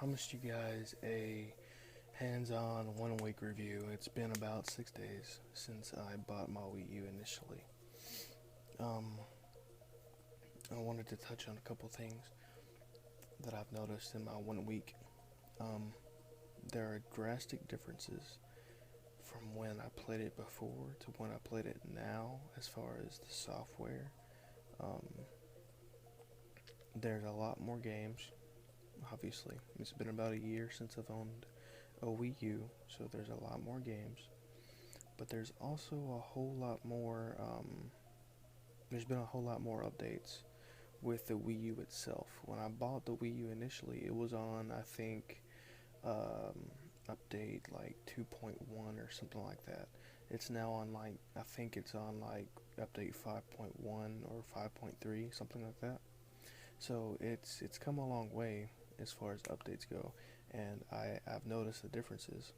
promised you guys a hands-on 1 week review. It's been about 6 days since I bought my Wii U initially. Um, I wanted to touch on a couple things that I've noticed in my 1 week. Um, there are drastic differences from when I played it before to when I played it now as far as the software. Um, there's a lot more games, obviously. It's been about a year since I've owned a Wii U, so there's a lot more games. But there's also a whole lot more, there's been a whole lot more updates with the Wii U itself. When I bought the Wii U initially, it was on, I think, update like 2.1 or something like that. It's now on like, I think it's on like update 5.1 or 5.3, something like that. So it's come a long way as far as updates go, and I've noticed the differences.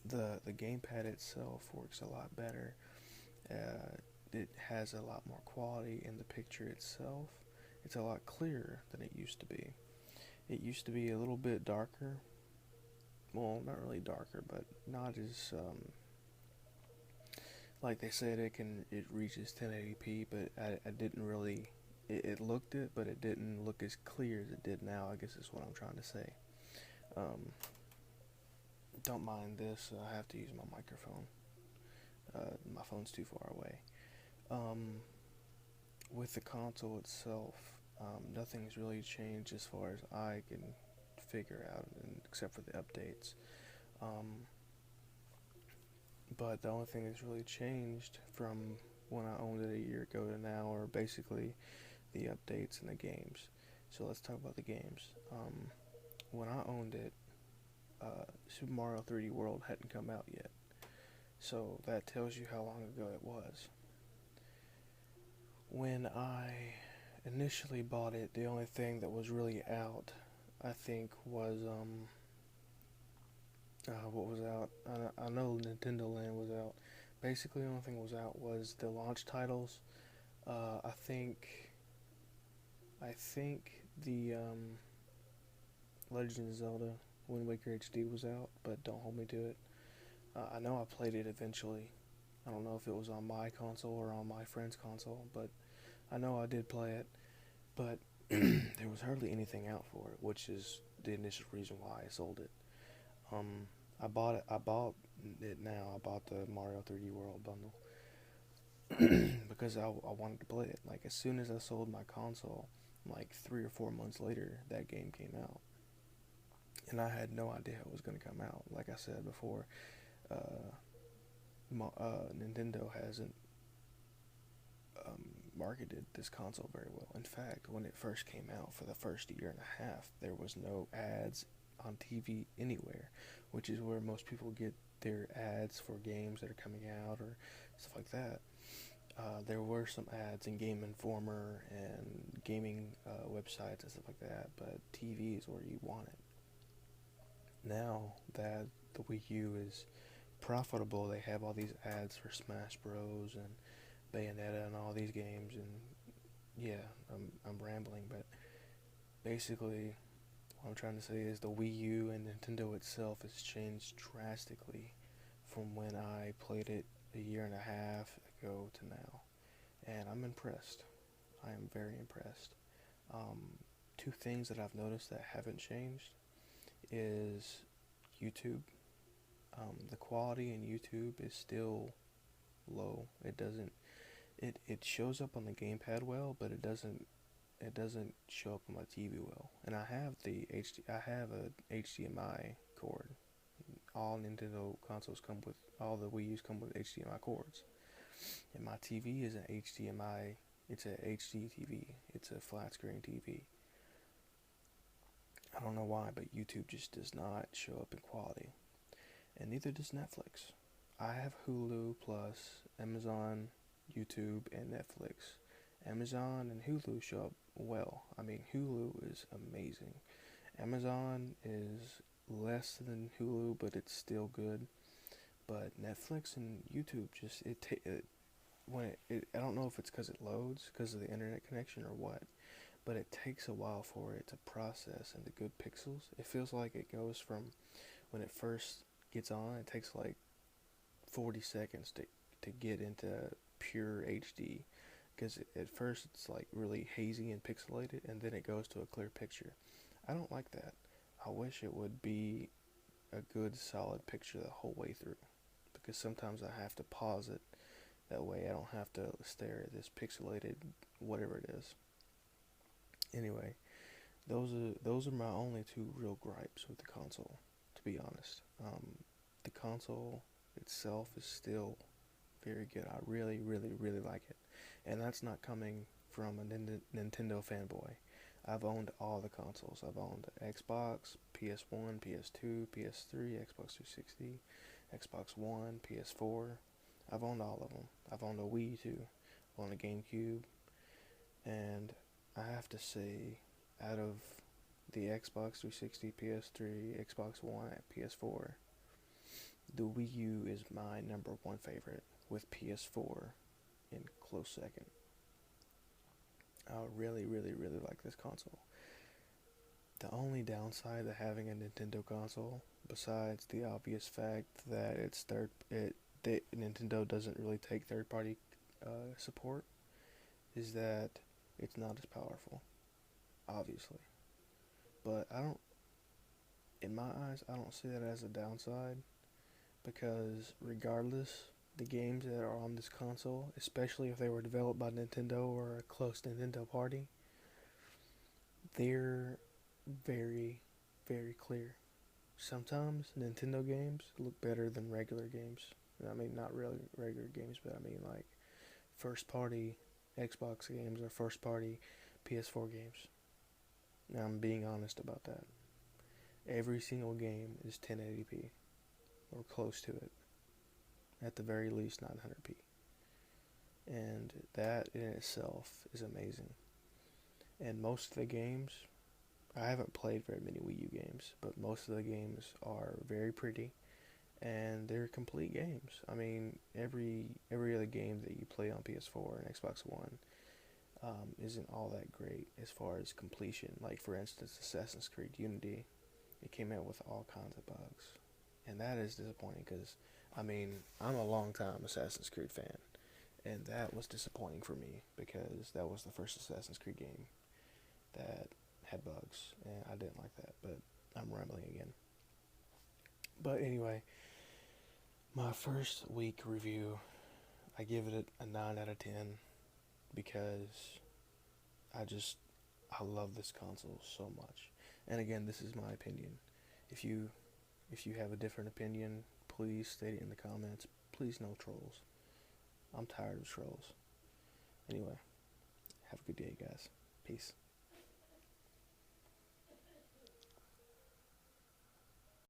The gamepad itself works a lot better. It has a lot more quality in the picture itself. It's a lot clearer than it used to be. It used to be a little bit darker. Well, not really darker, but not as like they said it reaches 1080p, but I didn't really. It looked it, but it didn't look as clear as it did now. I guess is what I'm trying to say. Um, don't mind this. I have to use my microphone. My phone's too far away. Um, with the console itself, nothing's really changed as far as I can figure out, except for the updates. Um, but the only thing that's really changed from when I owned it a year ago to now are basically the updates and the games. So let's talk about the games. When I owned it, Super Mario 3D World hadn't come out yet. So that tells you how long ago it was. When I initially bought it, the only thing that was really out, I think, was what was out. I know Nintendo Land was out. Basically, the only thing that was out was the launch titles. I think the Legend of Zelda Wind Waker HD was out, but don't hold me to it. I know I played it eventually. I don't know if it was on my console or on my friend's console, but I know I did play it. But there was hardly anything out for it, which is the initial reason why I sold it. I bought it. I bought it now. I bought the Mario 3D World bundle because I wanted to play it. Like as soon as I sold my console, like 3 or 4 months later, that game came out, and I had no idea it was going to come out. Like I said before, uh, Nintendo hasn't marketed this console very well. In fact, when it first came out, for the first year and a half, there was no ads on TV anywhere, which is where most people get their ads for games that are coming out or stuff like that. There were some ads in Game Informer and gaming websites and stuff like that, but TV is where you want it. Now that the Wii U is profitable, they have all these ads for Smash Bros. And Bayonetta and all these games, and yeah, I'm rambling, but basically what I'm trying to say is the Wii U and Nintendo itself has changed drastically from when I played it a year and a half ago to now, and I'm impressed. I am very impressed. Two things that I've noticed that haven't changed is YouTube. The quality in YouTube is still low. It shows up on the gamepad well, but it doesn't show up on my TV well. And I have a HDMI cord. All Nintendo consoles come with all the Wii U's come with HDMI cords. And my TV is an HDMI. It's a HD TV. It's a flat screen TV. I don't know why, but YouTube just does not show up in quality, and neither does Netflix. I have Hulu plus Amazon, YouTube, and Netflix. Amazon and Hulu show up well. I mean, Hulu is amazing. Amazon is less than Hulu, but it's still good. But Netflix and YouTube just it when it I don't know if it's because it loads because of the internet connection or what, but it takes a while for it to process into good pixels. It feels like it goes from when it first gets on, it takes like 40 seconds to get into pure HD, because at first it's like really hazy and pixelated, and then it goes to a clear picture. I don't like that. I wish it would be a good solid picture the whole way through, because sometimes I have to pause it. That way I don't have to stare at this pixelated whatever it is. Anyway, those are my only two real gripes with the console, to be honest. The console itself is still very good. I really, really, really like it, and that's not coming from a Nintendo fanboy. I've owned all the consoles. I've owned Xbox, PS1, PS2, PS3, Xbox 360, Xbox One, PS4. I've owned all of them. I've owned a Wii too. I've owned a GameCube, and I have to say, out of the Xbox 360, PS3, Xbox One, and PS4, the Wii U is my number one favorite, with PS4 in close second. I really, really, really like this console. The only downside to having a Nintendo console, besides the obvious fact that Nintendo doesn't really take third-party support, is that it's not as powerful, obviously. But in my eyes, I don't see that as a downside, because regardless, the games that are on this console, especially if they were developed by Nintendo or a close Nintendo party, they're very, very clear. Sometimes Nintendo games look better than regular games. I mean, not really regular games, but I mean like first party Xbox games or first party PS4 games. Now, I'm being honest about that. Every single game is 1080p or close to it. At the very least, 900p. And that in itself is amazing. And most of the games, I haven't played very many Wii U games, but most of the games are very pretty, and they're complete games. I mean, every other game that you play on PS4 and Xbox One isn't all that great as far as completion. Like, for instance, Assassin's Creed Unity, it came out with all kinds of bugs, and that is disappointing, because I mean, I'm a long-time Assassin's Creed fan, and that was disappointing for me, because that was the first Assassin's Creed game that had bugs, and I didn't like that, but I'm rambling again. But anyway, my first week review, I give it a 9 out of 10, because I just, I love this console so much. And again, this is my opinion. If you have a different opinion, please state it in the comments. Please, no trolls. I'm tired of trolls. Anyway, have a good day, guys. Peace.